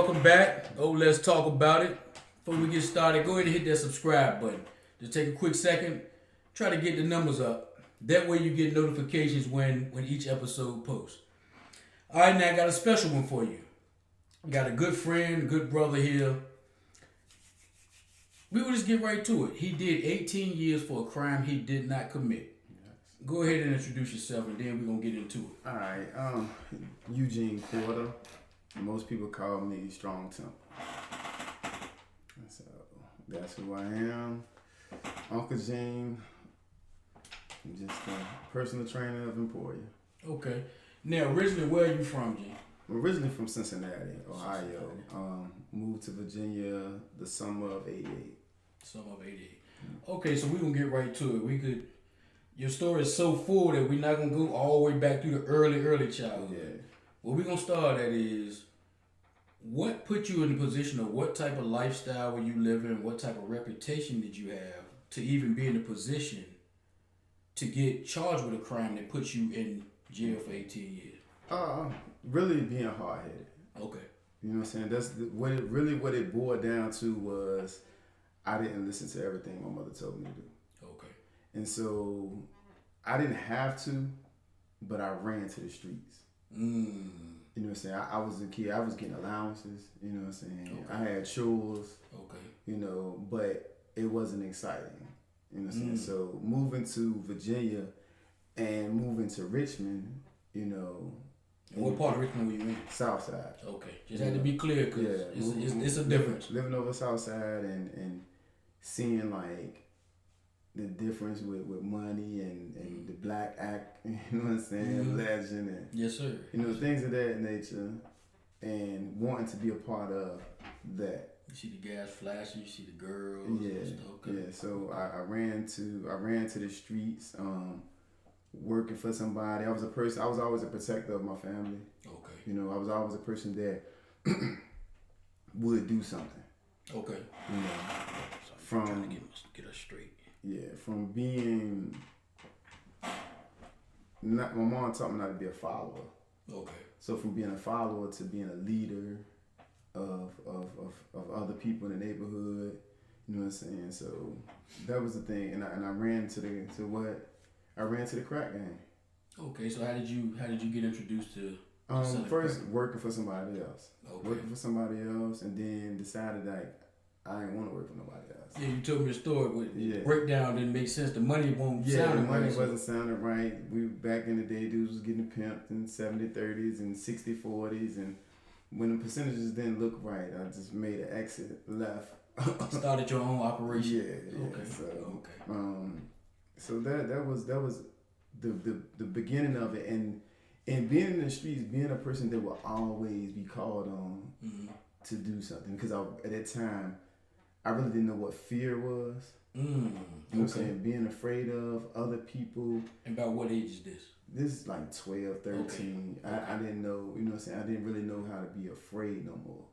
welcome back. Oh, let's talk about it. Before we get started, go ahead and hit that subscribe button. Just take a quick second, try to get the numbers up. That way you get notifications when each episode posts. All right, now I got a special one for you. Got a good friend, good brother here. We will just get right to it. He did 18 years for a crime he did not commit. Go ahead and introduce yourself, and then we're going to get into it. All right, Eugene. Most people call me Strong Temp. So that's who I am. Uncle Gene. I'm just a personal trainer of Emporia. Okay. Now, originally, where are you from, Gene? I'm originally from Cincinnati, Ohio. Moved to Virginia the summer of '88. Summer of '88. Okay, so we're going to get right to it. Your story is so full that we're not going to go all the way back through the early childhood. Yeah. What we're going to start at is, what put you in the position of what type of lifestyle were you living, what type of reputation did you have to even be in a position to get charged with a crime that puts you in jail for 18 years? Really being hard-headed. Okay. You know what I'm saying? That's what it boiled down to was I didn't listen to everything my mother told me to do. Okay. And so I didn't have to, but I ran to the streets. You know what I'm saying? I was a kid. I was getting allowances. You know what I'm saying? Okay. I had chores. Okay. You know, but it wasn't exciting. You know what I'm saying? So moving to Virginia and moving to Richmond, you know. And what part of Richmond were you in? South Side. Okay. Just had to be clear because it's a difference. Living over South Side and seeing like the difference with money and the black act, you know what I'm saying, legend and yes sir, you know, things of that nature, and wanting to be a part of that. You see the gas flashing, you see the girls. Yeah, and stuff. Okay. Yeah. So I ran to the streets, working for somebody. I was always a protector of my family. Okay. You know, I was always a person that would do something. Okay. You know, so I'm trying to get us straight. Yeah, from being my mom taught me not to be a follower. Okay. So from being a follower to being a leader of other people in the neighborhood, you know what I'm saying? So that was the thing, and I ran to the crack game. Okay, so how did you get introduced to first working for somebody else. Okay. Working for somebody else, and then decided that I didn't want to work for nobody else. Yeah, you told me a story, but the breakdown didn't make sense. The money won't sound right. The money wasn't sounding right. We back in the day, dudes was getting pimped in 70-30s and 60-40s, and when the percentages didn't look right, I just made an exit, left. Started your own operation. Yeah. Okay. So that was the beginning of it, and being in the streets, being a person that will always be called on to do something, because at that time I really didn't know what fear was. You know what I'm saying? Being afraid of other people. And about what age is this? This is like 12, 13. Okay. I didn't know, you know what I'm saying? I didn't really know how to be afraid no more.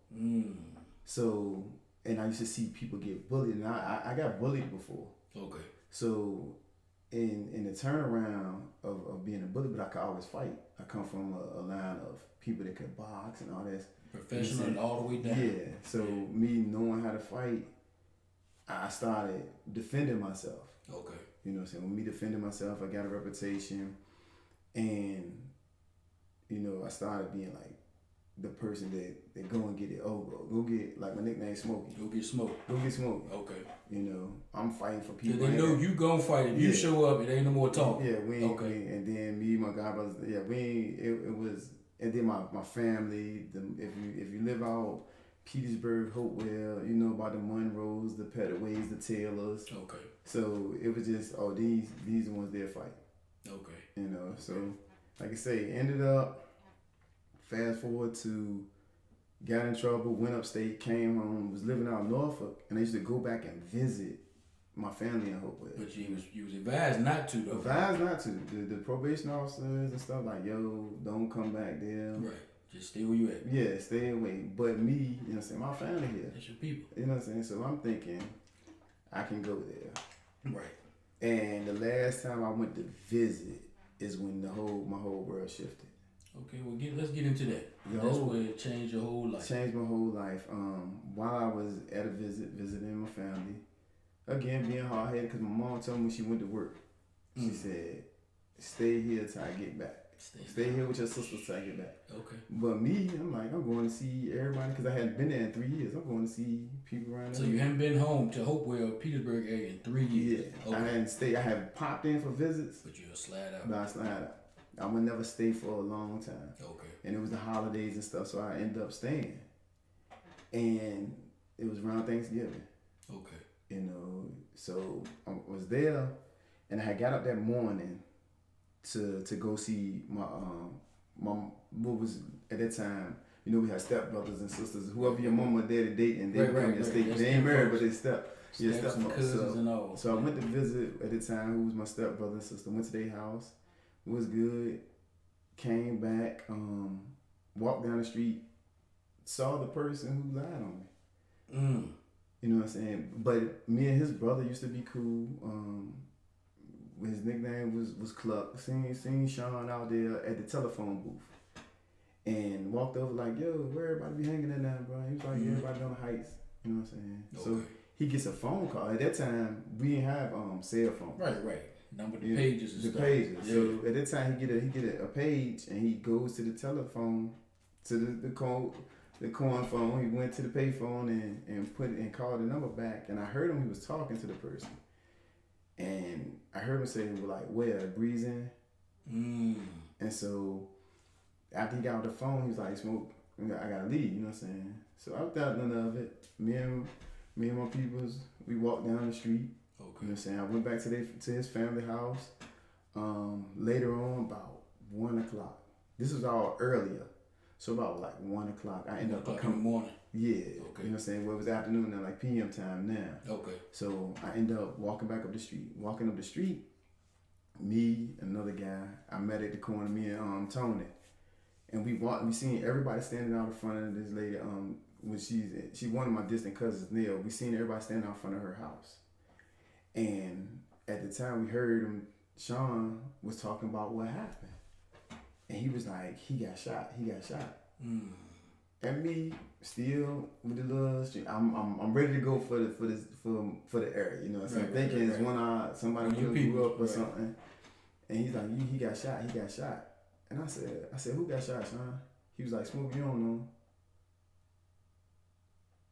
So, and I used to see people get bullied, and I got bullied before. Okay. So, in the turnaround of being a bully, but I could always fight. I come from a line of people that could box and all that. Professional and all the way down. Yeah. So me knowing how to fight, I started defending myself. Okay. You know what I'm saying? With me defending myself, I got a reputation, and you know, I started being like the person that go and get it. Go get, like my nickname Smokey. Go get smoked. Go get smoked. Okay. You know, I'm fighting for people. Yeah, they know you gon' fight. If you show up, it ain't no more talk. Yeah, and then me, my god brothers. Yeah, it was, and then my family. If you live out Petersburg, Hopewell, you know about the Monroes, the Pettaways, the Taylors. Okay. So it was just, these the ones there fight. Okay. You know, so like I say, ended up, fast forward to, got in trouble, went upstate, came home, was living out in Norfolk, and I used to go back and visit my family in Hopewell. But you was advised not to, though. Advised not to. The probation officers and stuff like, yo, don't come back there. Right. Just stay where you at. Yeah, stay away. But me, you know what I'm saying, my family here. That's your people. You know what I'm saying? So I'm thinking, I can go there. Right. And the last time I went to visit is when my whole world shifted. Okay, let's get into that. That's where it changed your whole life. Changed my whole life. While I was at a visiting my family, again being hard headed because my mom told me when she went to work, she said, "Stay here till I get back. Stay here with your sister till I get back." Okay. But me, I'm like, I'm going to see everybody because I hadn't been there in 3 years. I'm going to see people around there. So you haven't been home to Hopewell, Petersburg area in 3 years. Yeah. Okay. I hadn't stayed. I had popped in for visits. But you'll slide out. But I slide out. I would never stay for a long time. Okay. And it was the holidays and stuff, so I ended up staying. And it was around Thanksgiving. Okay. You know, so I was there, and I had got up that morning to go see my what was at that time. You know, we had stepbrothers and sisters. Whoever your mama or daddy dating, they come and stay. They ain't married, but they stepbrothers and all. So I went to visit at the time. Who was my stepbrother and sister? Went to their house. It was good. Came back. Walked down the street. Saw the person who lied on me. You know what I'm saying? But me and his brother used to be cool. His nickname was Cluck. Seen Sean out there at the telephone booth. And walked over like, yo, where everybody be hanging at now, bro? He was like, everybody on the heights. You know what I'm saying? Okay. So he gets a phone call. At that time, we didn't have cell phones. Right. Number the pages and the stuff. Pages. Yeah. So at that time, he get a page, and he goes to the telephone, to the coin phone. He went to the pay phone and called the number back. And I heard him. He was talking to the person, and I heard him say, "Where Breezing?" And so after he got off the phone, he was like, "Smoke, I gotta leave." You know what I'm saying? So I thought none of it. Me and my peoples, we walked down the street. Okay. You know what I'm saying? I went back to his family house. Later on, about 1 o'clock. This was all earlier. So about 1 o'clock, I ended up coming. In the morning. Yeah. Okay. You know what I'm saying? Well, it was afternoon now, PM time now. Okay. So I ended up walking up the street. Me, another guy, I met at the corner, me and Tony. And we seen everybody standing out in front of this lady. When she one of my distant cousins, Neil. We seen everybody standing out in front of her house. And at the time, we heard him. Sean was talking about what happened, and he was like, "He got shot. And me still with the little street. I'm ready to go for the area. You know what I'm saying? Thinking it's somebody grew up or something. And he's like, he got shot. And I said, who got shot, Sean? He was like, Smoke, you don't know.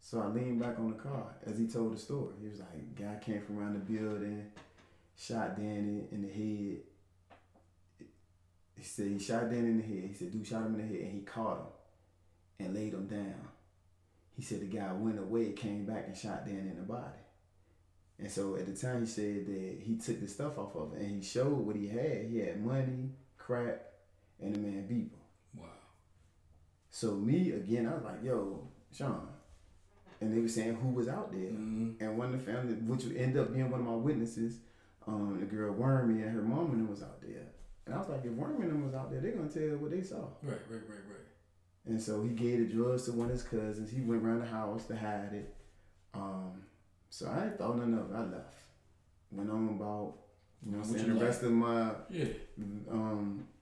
So I leaned back on the car as he told the story. He was like, guy came from around the building, shot Danny in the head. He said he shot Danny in the head. He said, dude shot him in the head, and he caught him and laid him down. He said the guy went away, came back and shot Danny in the body. And so at the time he said that he took the stuff off of it and he showed what he had. He had money, crack, and the man beat him. Wow. So me, again, I was like, yo, Sean. And they were saying who was out there. Mm-hmm. And one of the family, which would end up being one of my witnesses, the girl Wormy and her mom and them was out there. And I was like, if Wormy and them was out there, they're going to tell what they saw. Right. And so he gave the drugs to one of his cousins. He went around the house to hide it. So I ain't thought none of it. I left. Went on about, the rest of my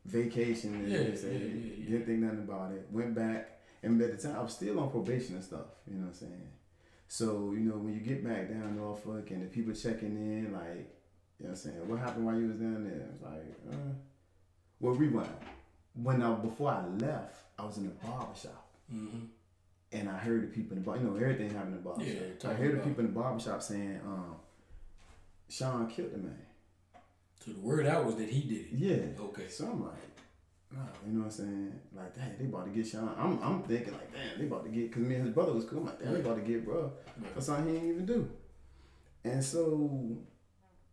vacation. Didn't think nothing about it. Went back. And at the time, I was still on probation and stuff. You know what I'm saying? So, when you get back down in Norfolk and the people checking in, like, you know what I'm saying? What happened while you was down there? It's like, well, rewind. Before I left, I was in the barbershop. Mm-hmm. And I heard the people in the bar, everything happened in the barbershop. Yeah, I heard the people in the barbershop saying, Sean killed the man. So the word out was that he did it? Yeah. Okay. So I'm like, you know what I'm saying? Like, damn, they about to get Sean. I'm thinking like, damn, they about to get, because me and his brother was cool. I'm like, damn, they about to get bro. That's something he ain't even do. And so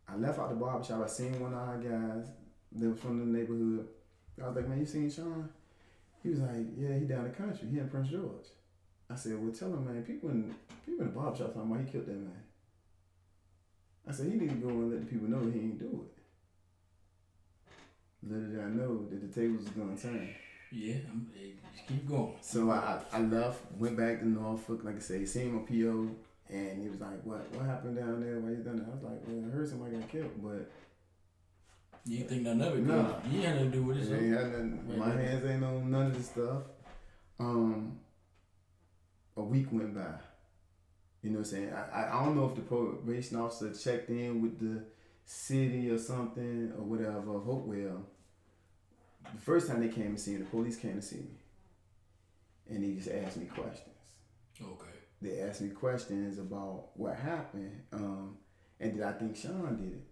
I left out the barbershop. I seen one of our guys that was from the neighborhood. I was like, man, you seen Sean? He was like, yeah, he down the country. He in Prince George. I said, well, tell him, man, people in the barbershop talking about he killed that man. I said, he need to go and let the people know that he ain't do it. Little did I know that the tables was going to turn. Yeah, just keep going. So I left, went back to Norfolk, like I say, seen my PO, and he was like, what happened down there while you done that? I was like, well, I heard somebody got killed, but You ain't think nothing of it? Nah. You ain't had nothing to do with it. So. Ain't had nothing, my hands ain't on none of this stuff. A week went by. You know what I'm saying? I don't know if the probation officer checked in with the city or something or whatever of Hopewell. The first time they came to see me, the police came to see me. And they just asked me questions. Okay. They asked me questions about what happened, and did I think Sean did it?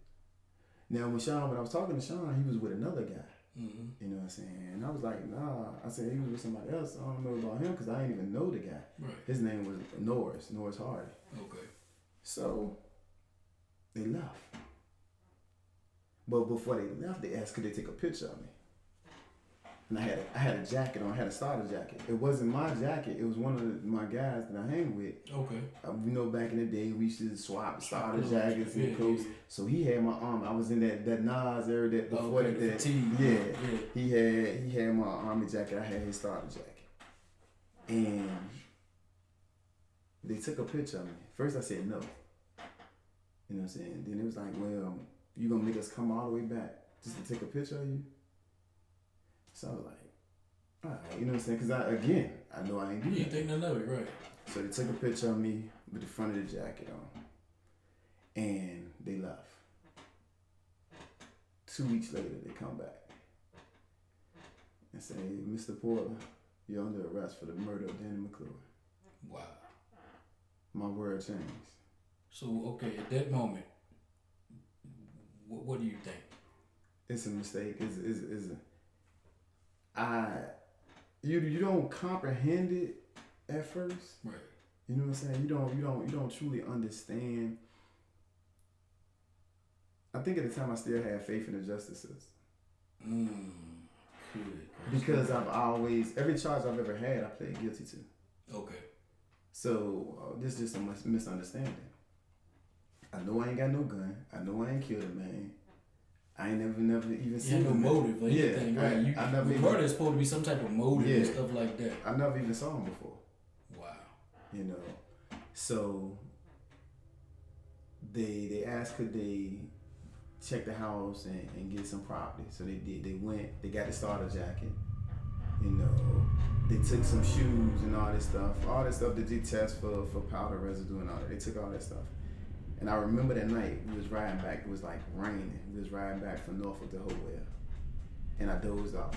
Now, when I was talking to Sean, he was with another guy. Mm-hmm. You know what I'm saying? And I was like, nah. I said he was with somebody else. I don't know about him because I didn't even know the guy. Right. His name was Norris Hardy. Okay. So they left. But before they left, they asked could they take a picture of me. And I had a jacket on. I had a starter jacket. It wasn't my jacket. It was one of my guys that I hang with. Okay. You know, back in the day, we used to swap starter jackets and coats. Yeah. So he had my arm. I was in that Nas era that before that. He had my army jacket. I had his starter jacket. And they took a picture of me. First I said no. You know what I'm saying? Then it was like, well, you gonna make us come all the way back just to take a picture of you? So I was like, all right, you know what I'm saying? Because I know I ain't do that. You think nothing of it, right? So they took a picture of me with the front of the jacket on. And they left. 2 weeks later, they come back and say, Mr. Porter, you're under arrest for the murder of Danny McClure. Wow. My word changed. So, okay, at that moment, what do you think? It's a mistake. You don't comprehend it at first. Right. You know what I'm saying? You don't truly understand. I think at the time I still had faith in the justice system. Good. Because I've always, every charge I've ever had, I pled guilty to. Okay. So this is just a misunderstanding. I know I ain't got no gun. I know I ain't killed a man. I ain't never even seen no motive or anything, right? I never murder is supposed to be some type of motive and stuff like that. I never even saw him before. Wow. You know, so they asked could they check the house and get some property. So they did. They went. They got the starter jacket. You know, they took some shoes and all this stuff that they test for powder residue and all that. They took all that stuff. And I remember that night, we was riding back, it was like raining. We was riding back from Norfolk to Hopewell. And I dozed off.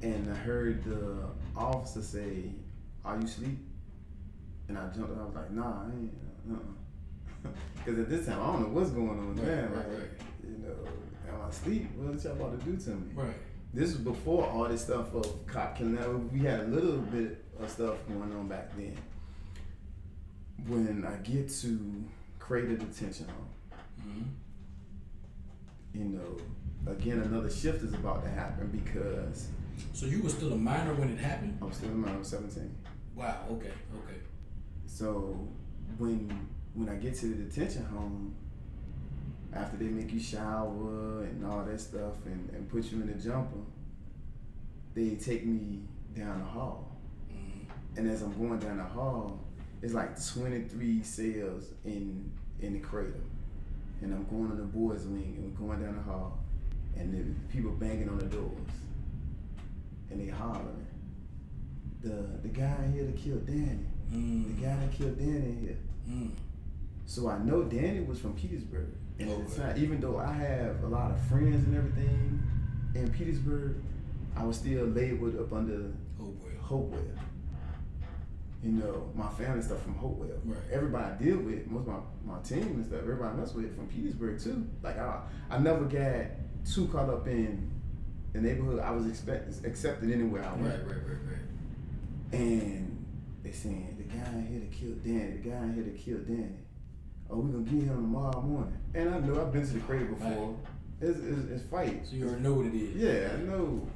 And I heard the officer say, are you asleep? And I jumped up, I was like, nah, I ain't, Because at this time, I don't know what's going on, man. Right. You know, am I asleep? What y'all about to do to me? Right. This was before all this stuff of cop killing. We had a little bit of stuff going on back then. When I get to Crawley detention home, you know, again another shift is about to happen because. So you were still a minor when it happened? I was still a minor. I was 17. Wow. Okay. So when I get to the detention home, after they make you shower and all that stuff and put you in the jumper, they take me down the hall. And as I'm going down the hall, it's like 23 cells in the cradle. And I'm going on the boys' wing and we're going down the hall and the people banging on the doors. And they hollering. The guy here that killed Danny. The guy that killed Danny here. So I know Danny was from Petersburg. And at the time, even though I have a lot of friends and everything in Petersburg, I was still labeled up under Hopewell. You know, my family stuff from Hopewell. Right. Everybody I deal with, most of my team and stuff, everybody I mess with from Petersburg too. Like I never got too caught up in the neighborhood. I was accepted anywhere I went. Right. And they saying, the guy here that killed Danny. Oh, we're gonna get him tomorrow morning. And I know I've been to the crate before. Right. It's fight. So you already know what it is. Yeah, I know.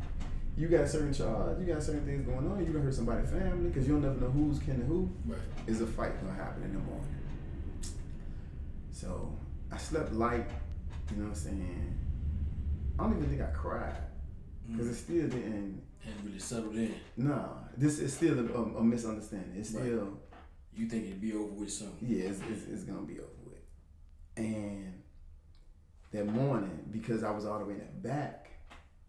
You got a certain charge, you got certain things going on, you gonna hurt somebody's family, because you'll never know who's kin to who. Right. Is a fight gonna happen in the morning. So I slept light, you know what I'm saying? I don't even think I cried. Because it still didn't really settled in. Nah, this is still a misunderstanding. It's still you think it'd be over with soon. Yeah, it's gonna be over with. And that morning, because I was all the way in the back,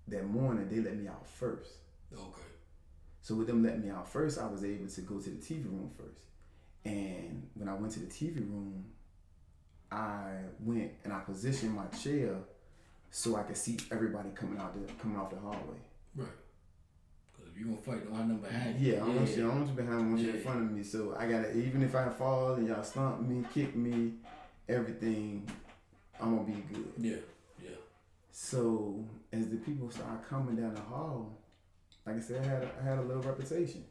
that morning they let me out first. Okay. So with them letting me out first, I was able to go to the TV room first. And when I went to the TV room, I went and I positioned my chair so I could see everybody coming off the hallway. Right. Because if you're going to fight, don't have nothing behind you. Yeah, I don't want you behind me, I want you in front of me. So I got to, even if I fall and y'all stomp me, kick me, everything, I'm going to be good. Yeah. So as the people started coming down the hall, like I said, I had a little reputation.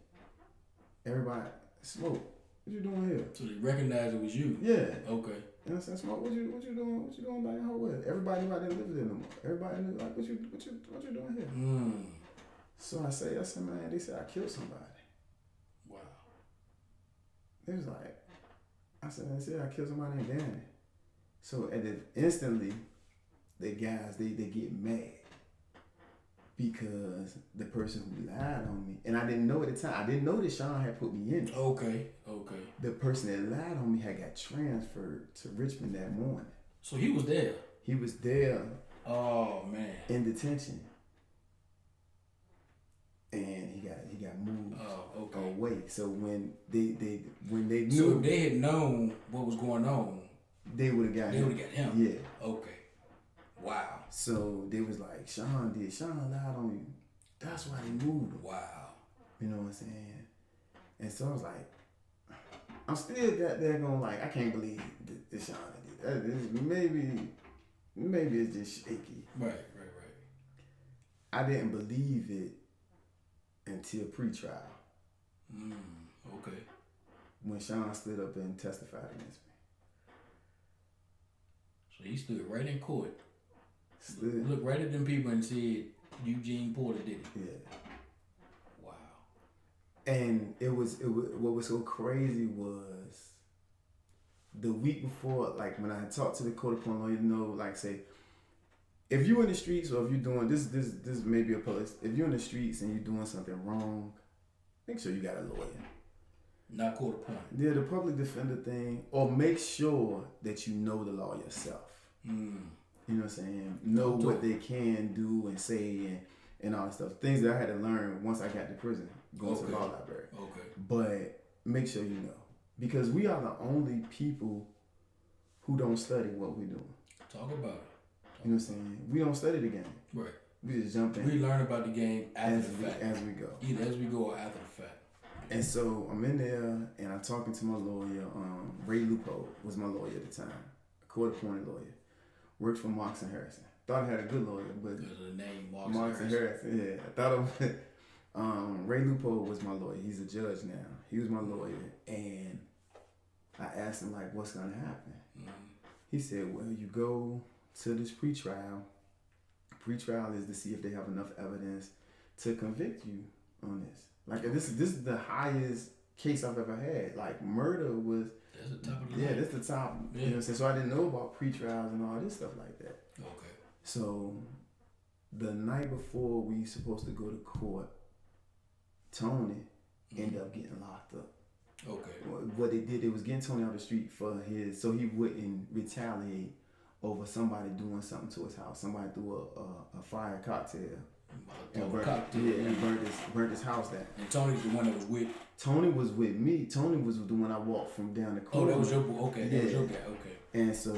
Everybody, Smoke, what you doing here? So they recognized it was you? Yeah. Okay. You know what I'm saying? Smoke, what you doing? What you doing back in her way? Everybody knew I didn't live there no more. Everybody knew, like, what you doing here? So I said, man, they said I killed somebody. Wow. They was like, I said I killed somebody named Danny. So instantly, the guys, they get mad because the person who lied on me, and I didn't know at the time, I didn't know that Sean had put me in. Okay. The person that lied on me had got transferred to Richmond that morning. So he was there? He was there. Oh, man. In detention. And he got moved away. So when they knew, so if they had known what was going on, they would have got him. Yeah. Okay. Wow. So they was like, Sean lied on you. That's why they moved him. Wow. You know what I'm saying? And so I was like, I'm still got there going like, I can't believe that Sean did that. Maybe it's just shaky. Right. I didn't believe it until pre-trial. Okay. When Sean stood up and testified against me. So he stood right in court. Looked right at them people and said, Eugene Porter did it. Yeah. Wow. And it was what was so crazy was the week before, like when I had talked to the court appointed lawyer, like say, if you're in the streets or if you're doing this may be a police. If you're in the streets and you're doing something wrong, make sure you got a lawyer. Not court appointed. Yeah, the public defender thing, or make sure that you know the law yourself. You know what I'm saying? Know what they can do and say and all that stuff. Things that I had to learn once I got to prison, going to the law library. Okay. But make sure you know. Because we are the only people who don't study what we're doing. Talk about it. You know what I'm saying? We don't study the game. Right. We just jump in. We learn about the game after the fact. As we go. Either as we go or after the fact. And so I'm in there and I'm talking to my lawyer. Ray Lupo was my lawyer at the time. A court-appointed lawyer. Worked for Marks and Harrison. Thought I had a good lawyer, but because of the name Marks and Harrison. Yeah, I thought of Ray Lupo was my lawyer. He's a judge now. He was my lawyer, and I asked him like, "What's gonna happen?" He said, "Well, you go to this pretrial. Pretrial is to see if they have enough evidence to convict you on this. Like this is the highest case I've ever had. Like murder was." That's the top of the line. That's the top. Yeah. You know what I'm saying? So I didn't know about pre-trials and all this stuff like that. Okay. So the night before we supposed to go to court, Tony ended up getting locked up. Okay. What they did, they was getting Tony out the street so he wouldn't retaliate over somebody doing something to his house. Somebody threw a fire cocktail. And burnt his house down. And Tony's the one that was with? Tony was with me. Tony was the one I walked from down the court. Oh, that was your boy. Okay, yeah. That was your guy. Okay. And so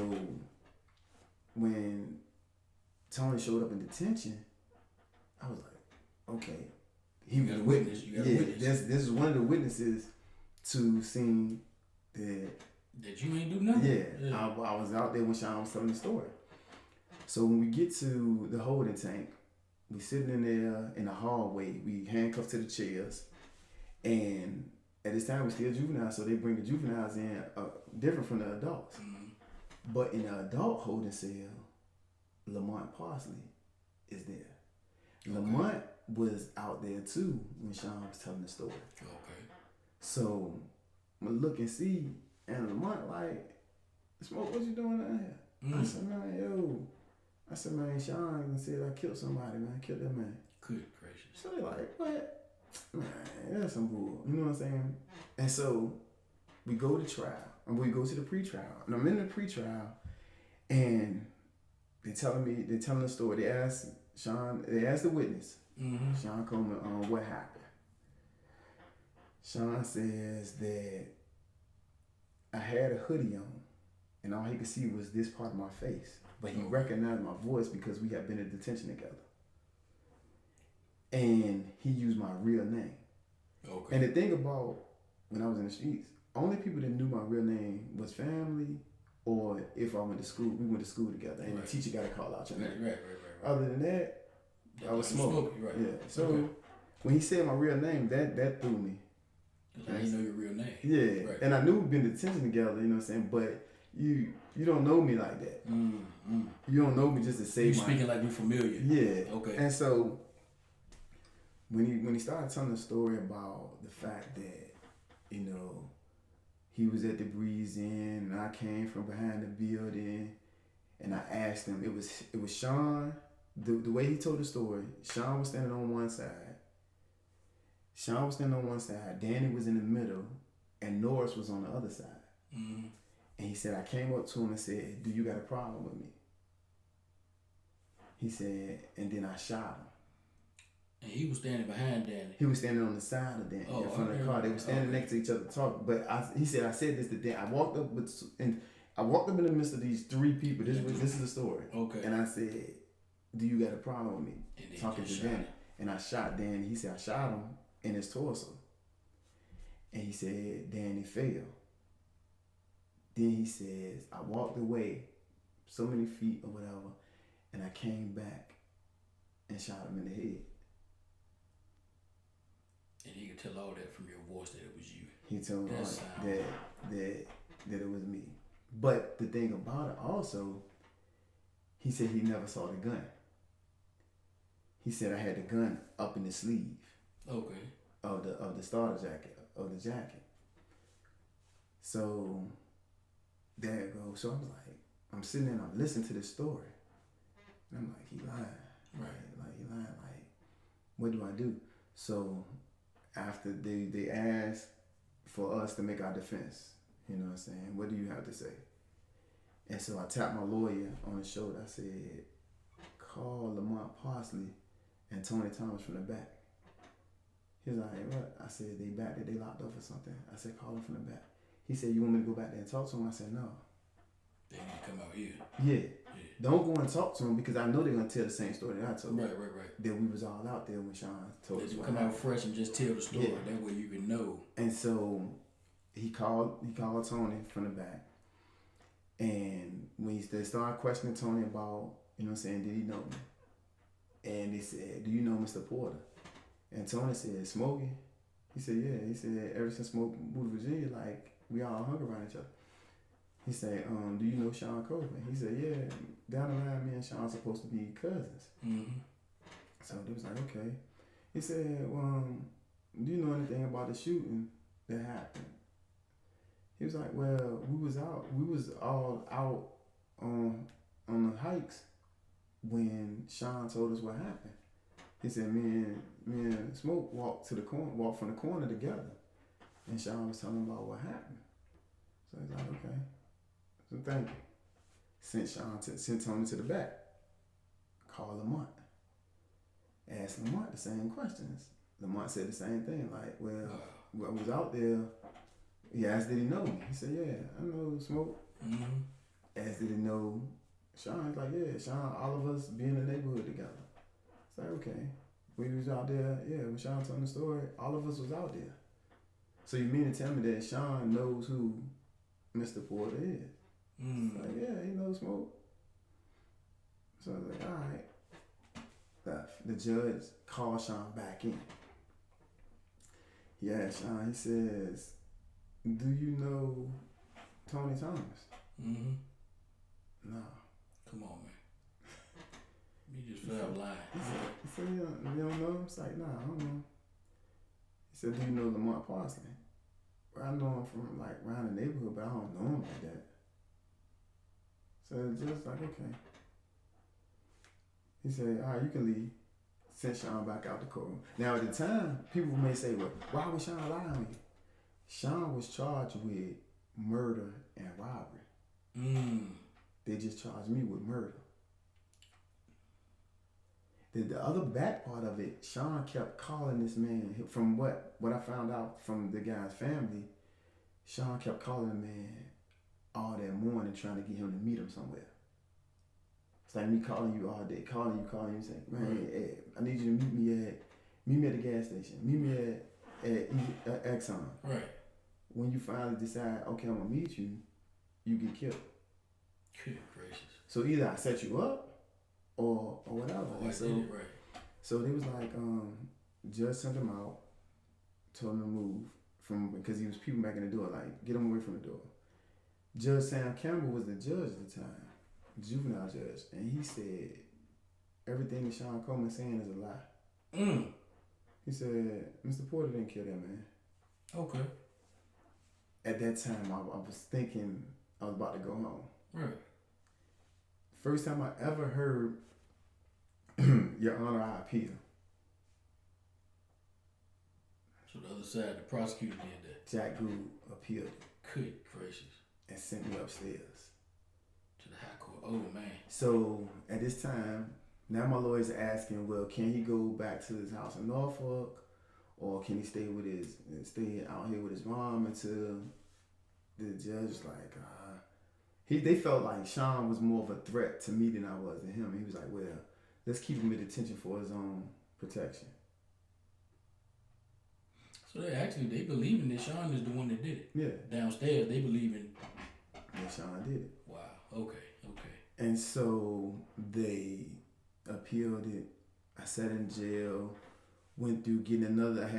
when Tony showed up in detention, I was like, okay. He was a witness. You got a witness. This is one of the witnesses to seeing that you ain't do nothing. Yeah. I was out there when Sean was telling the story. So when we get to the holding tank, we sitting in there in the hallway. We handcuffed to the chairs, and at this time we still juveniles, so they bring the juveniles in different from the adults. But in the adult holding cell, Lamont Parsley is there. Okay. Lamont was out there too when Sean was telling the story. Okay. So I look and see, and Lamont like, Smoke, what you doing out here? I said, man, Sean said I killed somebody, man. I killed that man. Good gracious. So they like, what? Man, that's some bull. You know what I'm saying? And so we go to trial, and we go to the pre-trial. And I'm in the pre-trial, and They're telling the story. They asked the witness, Sean Coleman, what happened. Sean says that I had a hoodie on, and all he could see was this part of my face. But he recognized my voice because we had been in detention together. And he used my real name. Okay. And the thing about when I was in the streets, only people that knew my real name was family, or if I went to school, we went to school together, and the teacher got to call out your name. Right. Other than that, I was smoking. Right. Yeah. So when he said my real name, that threw me. I didn't know your real name. Yeah. Right. And I knew we'd been in detention together, you know what I'm saying? But you don't know me like that. You don't know me just to say you speaking like we're familiar. Yeah. Okay. And so when he started telling the story about the fact that, you know, he was at the Breeze Inn and I came from behind the building, and I asked him, it was Sean, the way he told the story, Sean was standing on one side. Danny was in the middle, and Norris was on the other side. And he said, I came up to him and said, do you got a problem with me? He said, and then I shot him. And he was standing behind Danny. He was standing on the side of Danny in front of the car. They were standing next to each other talking. But he said, I said this to Danny. I walked up in the midst of these three people. This is the story. Okay. And I said, do you got a problem with me? Talking to Danny. And I shot Danny. He said, I shot him in his torso. And he said, Danny fell. Then he says, I walked away so many feet or whatever, and I came back and shot him in the head. And he could tell all that from your voice that it was you. He told me that it was me. But the thing about it also, he said he never saw the gun. He said I had the gun up in the sleeve. Okay. Of the starter jacket, of the jacket. So there it goes. So I'm sitting there and I'm listening to this story. And I'm like, he lying. Right. Like he lying. Like, what do I do? So after they asked for us to make our defense, you know what I'm saying? What do you have to say? And so I tapped my lawyer on the shoulder. I said, call Lamont Parsley and Tony Thomas from the back. He was like, what? I said, they locked up or something. I said, call them from the back. He said, you want me to go back there and talk to him? I said, no. They need to come out here. Yeah. Don't go and talk to him because I know they're going to tell the same story that I told. Right. That we was all out there when Sean told us. They come out fresh and just tell the story. Yeah. That way you can know. And so he called Tony from the back. And when they started questioning Tony about, you know what I'm saying, did he know me? And they said, do you know Mr. Porter? And Tony said, Smokey? He said, yeah. He said, ever since Smokey moved to Virginia, like, we all hung around each other. He said, do you know Sean Coleman? He said, yeah, down the line, me and Sean are supposed to be cousins. So they was like, okay. He said, well, do you know anything about the shooting that happened? He was like, well, we was all out on the hikes when Sean told us what happened. He said, me and Smoke walked from the corner together, and Sean was telling him about what happened. So he's like, okay. So thank you. Sent Tony to the back. Called Lamont. Asked Lamont the same questions. Lamont said the same thing. Like, well, I was out there. He asked, did he know me? He said, yeah, I know Smoke. Asked, did he know Sean? He's like, yeah, Sean, all of us be in the neighborhood together. It's like, okay. We was out there, yeah, when Sean told the story, all of us was out there. So you mean to tell me that Sean knows who Mr. Porter is? It's like, yeah, he knows Smoke. So I was like, all right. The judge called Sean back in. He asked Sean, he says, do you know Tony Thomas? No. Come on, man. You just fell lying. He said, you don't know him? It's like, nah, I don't know. He said, do you know Lamont Parsley? Well, I know him from like around the neighborhood, but I don't know him like that. So it's just like, okay. He said, all right, you can leave. Sent Sean back out the courtroom. Now at the time, people may say, well, why would Sean lie on you? Sean was charged with murder and robbery. They just charged me with murder. The other bad part of it, Sean kept calling this man. From what I found out from the guy's family, Sean kept calling the man all that morning, trying to get him to meet him somewhere. It's like me calling you all day, calling you, saying, man, hey, I need you to meet me at the gas station, meet me at Exxon. Right. When you finally decide, okay, I'm gonna meet you, you get killed. Good gracious. So either I set you up or whatever. Oh, I did it right. So they was like, judge sent him out, told him to move because he was peeping back in the door, like get him away from the door. Judge Sam Campbell was the judge at the time, juvenile judge, and he said everything that Sean Coleman saying is a lie. He said Mr. Porter didn't kill that man. Okay. At that time, I was thinking I was about to go home. Right. First time I ever heard, Your Honor, I appeal. So the other side, the prosecutor did that. Jack Gould appealed it. Good gracious. And sent me upstairs. To the high court. Oh, man. So at this time, now my lawyer's asking, well, can he go back to his house in Norfolk? Or can he stay out here with his mom until the judge like, they felt like Sean was more of a threat to me than I was to him. And he was like, well, let's keep him in detention for his own protection. So they believing that Sean is the one that did it. Yeah. Downstairs, they believing that Sean did it. Wow. Okay. And so they appealed it. I sat in jail, went through getting another.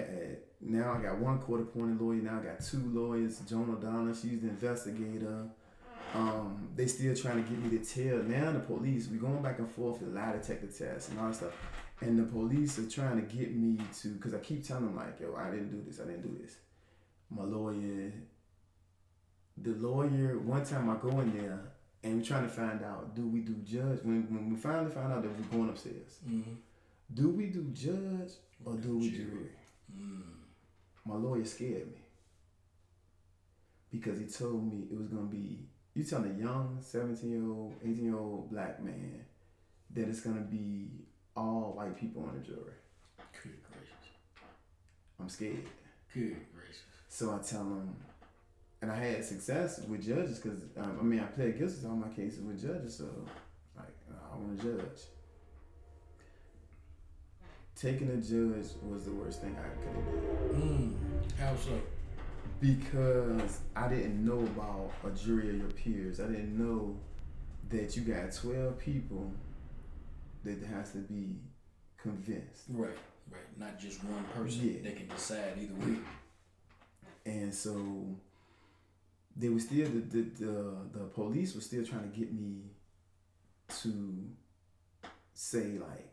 Now I got one court-appointed lawyer. Now I got two lawyers. Joan O'Donnell, she's the investigator. They still trying to get me to tell. Now the police, we going back and forth with lie detector tests and all that stuff. And the police are trying to get me to, because I keep telling them like, yo, I didn't do this. My lawyer, one time I go in there and we're trying to find out, do we do judge? When we finally found out that we're going upstairs, do we do judge or do we jury? My lawyer scared me because he told me it was going to be, you telling a young 17-year-old, 18-year-old black man that it's going to be all white people on the jury. Good gracious. I'm scared. Good gracious. So I tell him, and I had success with judges because, I pled guilty to all my cases with judges, so like, I want to judge. Taking a judge was the worst thing I could have done. How so? Because I didn't know about a jury of your peers. I didn't know that you got 12 people that has to be convinced. Right. Not just one person that can decide either way. And so they were still, the police were still trying to get me to say like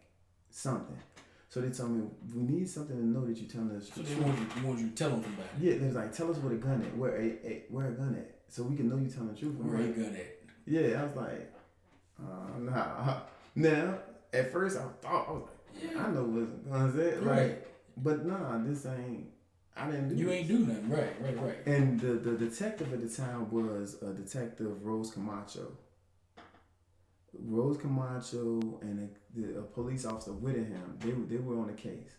something. So they told me, we need something to know that you're telling us. So they want you to tell them somebody. Yeah, they was like, tell us where the gun at, where a gun at, so we can know you're telling the truth. Where a gun at? Yeah, I was like, nah. Now, at first I was like, I know what guns at, right? But nah, this ain't. I didn't do. You this. Ain't do nothing, right. And the detective at the time was Detective Rose Camacho. Rose Camacho and a police officer with him, they were on the case.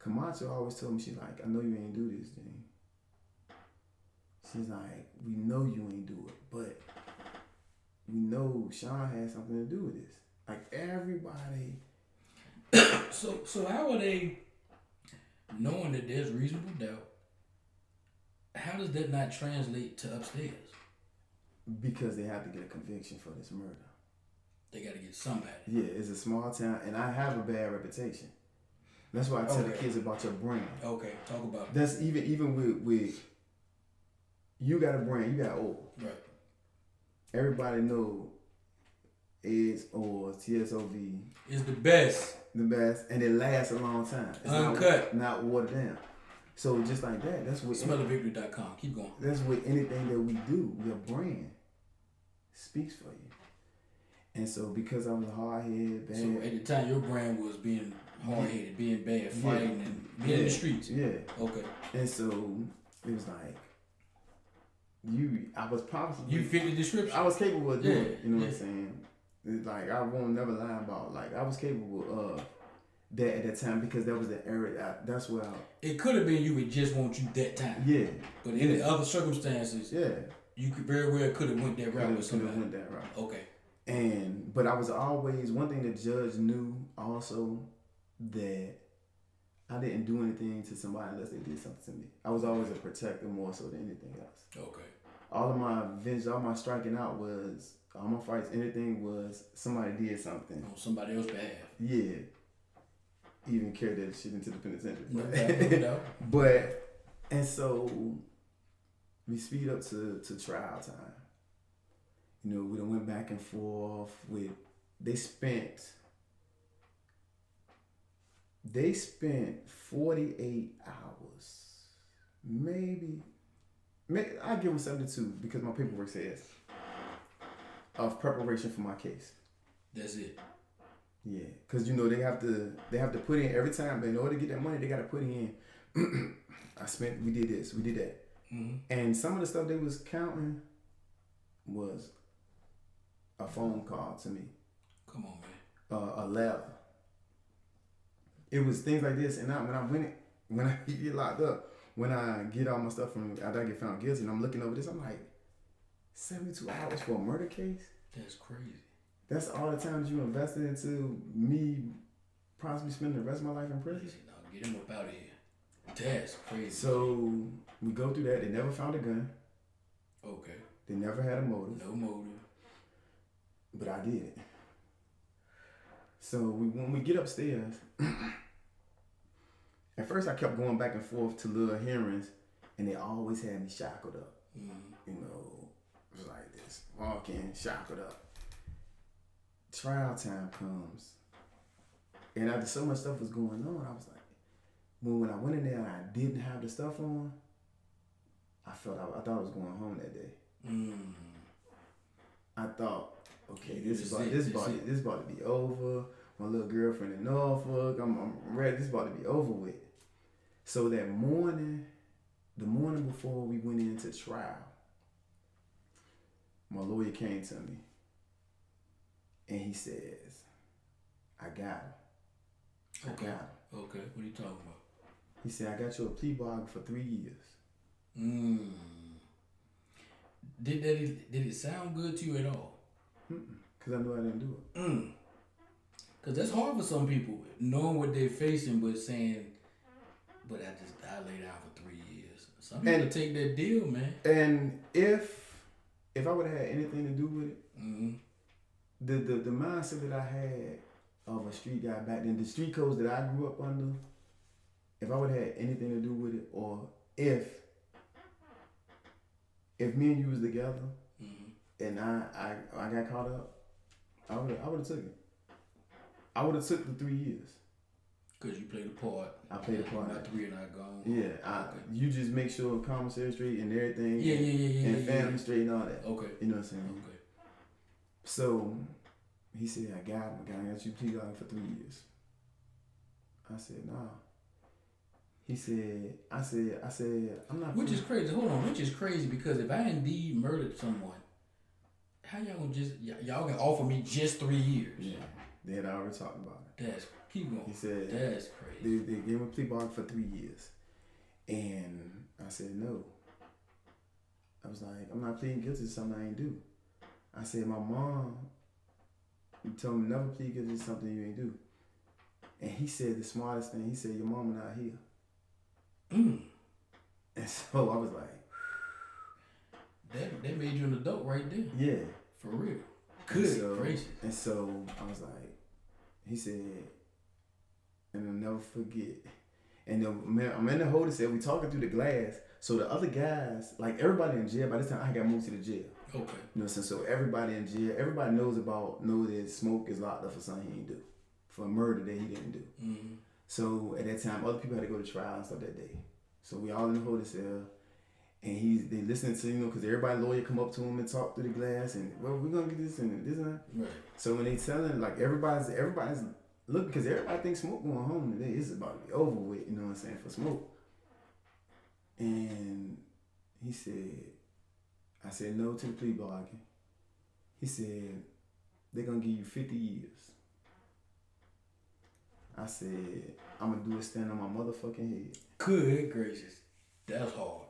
Camacho always told me, she's like, I know you ain't do this, Gene. She's like, we know you ain't do it, but we know Sean had something to do with this. Like everybody. So how are they knowing that there's reasonable doubt? How does that not translate to upstairs? Because they have to get a conviction for this murder. They got to get somebody. Yeah, it's a small town, and I have a bad reputation. That's why I tell the kids about your brand. Okay, talk about it. That's even with you got a brand, you got old. Right. Everybody know is or TSOV is the best. The best, and it lasts a long time. It's uncut, not watered down. So just like that, that's what smellofvictory.com. Keep going. That's what anything that we do, your brand speaks for you. And so because I was hard-headed, bad. So at the time, your brand was being hard-headed, being bad, fighting, and being in the streets. Yeah. Okay. And so it was like, I was possibly. You fit the description. I was capable of doing it. You know what I'm saying? Like I won't never lie about. Like I was capable of that at that time because that was the era. That's where. It could have been you would just want you that time. Yeah. But in the other circumstances, you could very well could have went that route with somebody. Went that route. Okay. But I was always one thing the judge knew also that I didn't do anything to somebody unless they did something to me. I was always a protector more so than anything else. Okay. All of my vengeance, all my striking out was all my fights. Anything was somebody did something on somebody else's behalf. Yeah. Even carried that shit into the penitentiary. No doubt. But and so we speed up to trial time. You know, we done went back and forth with. They spent 48 hours, maybe I give them 72 because my paperwork says of preparation for my case. That's it. Yeah, because you know they have to put in every time, but in order to get that money, they got to put in. We did this, we did that, and some of the stuff they was counting was a phone call to me. Come on, man. A letter. It was things like this, and when I get locked up, when I get all my stuff from after I get found guilty, and I'm looking over this, I'm like, 72 hours for a murder case? That's crazy. That's all the time that you invested into me possibly spending the rest of my life in prison? No, get him up out of here. That's crazy. So we go through that. They never found a gun. Okay. They never had a motive. No motive. But I did. So when we get upstairs, at first I kept going back and forth to little hearings, and they always had me shackled up. You know, it was like this, walk in, shackled up. Trial time comes, and after so much stuff was going on, I was like, when I went in there and I didn't have the stuff on, I thought I was going home that day. I thought, okay, this about to be over. My little girlfriend in Norfolk, I'm ready. This about to be over with. So that morning, the morning before we went into trial, my lawyer came to me and he says, I got him. Okay. Okay, what are you talking about? He said, I got you a plea bargain for 3 years. Did it sound good to you at all? Because I knew I didn't do it. Because that's hard for some people, knowing what they're facing, but saying, but I lay down for 3 years. Some people take that deal, man. And if I would have had anything to do with it, the mindset that I had of a street guy back then, the street codes that I grew up under, if I would have had anything to do with it, or if me and you was together and I got caught up, I would have took it. I would have took the 3 years. Because you played a part. I played a part. Not 3 and I gone. Yeah, you just make sure commissary straight and everything. Yeah. And family straight and all that. Okay. You know what I'm saying? Okay. So he said, I got him. I got you plea bargain for 3 years. I said, nah. He said, I said, I'm not. Which is crazy. Hold on. Which is crazy because if I indeed murdered someone, how y'all gonna y'all can offer me just 3 years? Yeah. They had already talked about it. Keep going. He said, that's crazy. They gave him a plea bargain for 3 years. And I said, no. I was like, I'm not pleading guilty to something I ain't do. I said, my mom told me never plead guilty to something you ain't do. And he said the smartest thing. He said, your mama not here. And so I was like, that made you an adult right there. Yeah. For real. Good gracious. And so I was like, he said, and I'll never forget. And then I'm in the holding cell, we talking through the glass. So the other guys, like everybody in jail, by this time I got moved to the jail. Okay. You know what I'm saying? So everybody in jail, everybody know that Smoke is locked up for something he didn't do. For a murder that he didn't do. So at that time, other people had to go to trial and stuff that day. So we all in the holding cell. And they listening to, because everybody lawyer come up to him and talk through the glass and, well, we're going to get this and this and that. Right. So when they telling, like, everybody's looking, because everybody thinks Smoke going home today. It's about to be over with, you know what I'm saying, for Smoke. And he said, I said no to the plea bargain. He said, they're gonna give you 50 years. I said, I'm gonna do it stand on my motherfucking head. Good gracious. That's hard.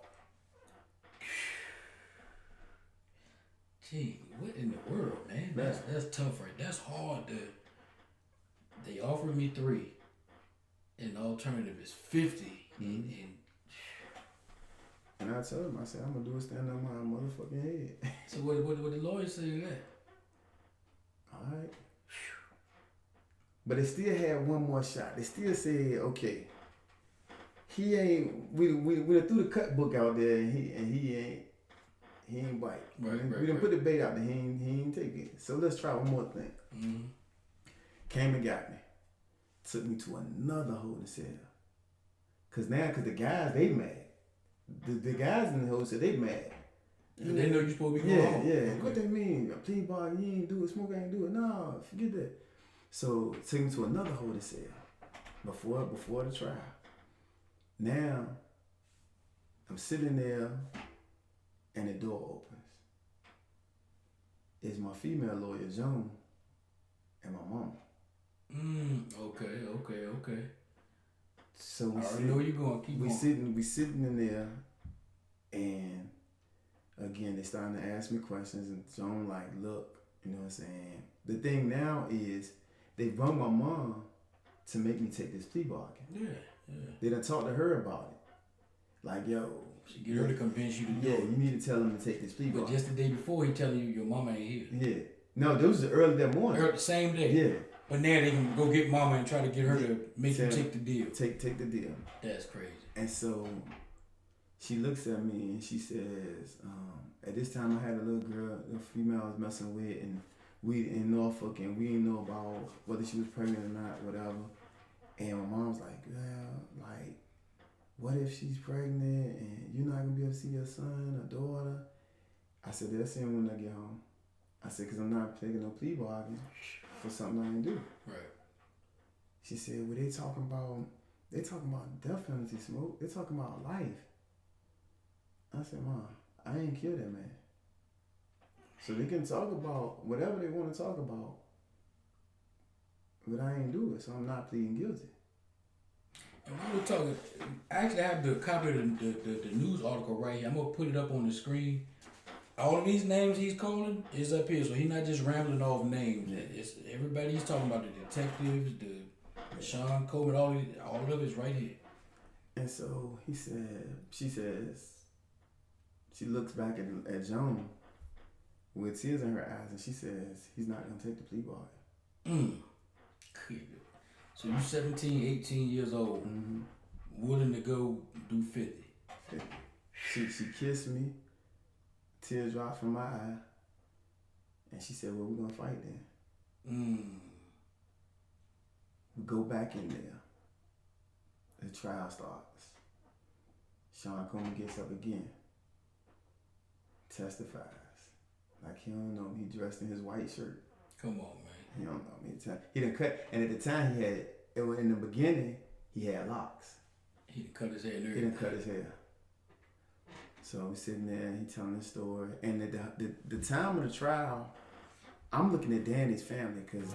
Gee, what in the world, man? That's tough, right? That's hard. They offered me 3, and the alternative is 50. And I told him, I said, I'm gonna do it stand on my motherfucking head. So what the lawyer say to that? All right. But they still had one more shot. They still said, okay, he ain't. We threw the cut book out there, and he ain't bite. We done put the bait out there. He ain't take it. So let's try one more thing. Mm-hmm. Came and got me. Took me to another holding cell. Cause the guys, they mad. The guys in the holding cell, they mad. And they know you're supposed to be going home. Yeah. Okay. What they mean? A plea bargain, you ain't do it. Smoke ain't do it. No, forget that. So took me to another holding cell before the trial. Now I'm sitting there, and the door opens. It's my female lawyer, Joan, and my mom. Okay. So I already know where you're going. Keep going. We sitting in there, and again they starting to ask me questions, and Joan like, look, you know what I'm saying. The thing now is they brung my mom to make me take this plea bargain. Yeah. They done talked to her about it. Like, yo, she get her to convince you to do it. Yeah, you need to tell him to take this plea bargain. But just the day before, he telling you your mama ain't here. Yeah. No, this was early that morning. The same day. Yeah. But now they can go get mama and try to get her to make you take the deal. Take the deal. That's crazy. And so she looks at me and she says, at this time I had a little girl, a female I was messing with, and we in Norfolk, and we didn't know about whether she was pregnant or not, whatever. And my mom's like, well, like, what if she's pregnant and you're not gonna be able to see your son or daughter? I said, they'll see him when I get home. I said, because I'm not taking no plea bargain for something I didn't do. Right. She said, well, they talking about death penalty, Smoke. They talking about life. I said, Mom, I ain't killed that man. So they can talk about whatever they want to talk about, but I ain't do it, so I'm not pleading guilty. And we were talking, I actually have the copy of the news article right here. I'm going to put it up on the screen. All of these names he's calling is up here, so he's not just rambling off names. It's everybody he's talking about, the detectives, the Sean Coleman, all of it's right here. And so she says, she looks back at Joan with tears in her eyes, and she says, he's not going to take the plea bargain. So you're 17, 18 years old, willing to go do 50. She kissed me, tears dropped from my eye, and she said, well, we're going to fight then. We go back in there. The trial starts. Sean Coleman gets up again, testifies. Like he don't know me. He dressed in his white shirt. Come on, man. He don't know me. He done cut, and at the time in the beginning, he had locks. He done cut his hair and everything. He done cut his hair. So we sitting there, and he telling the story. And at the time of the trial, I'm looking at Danny's family, because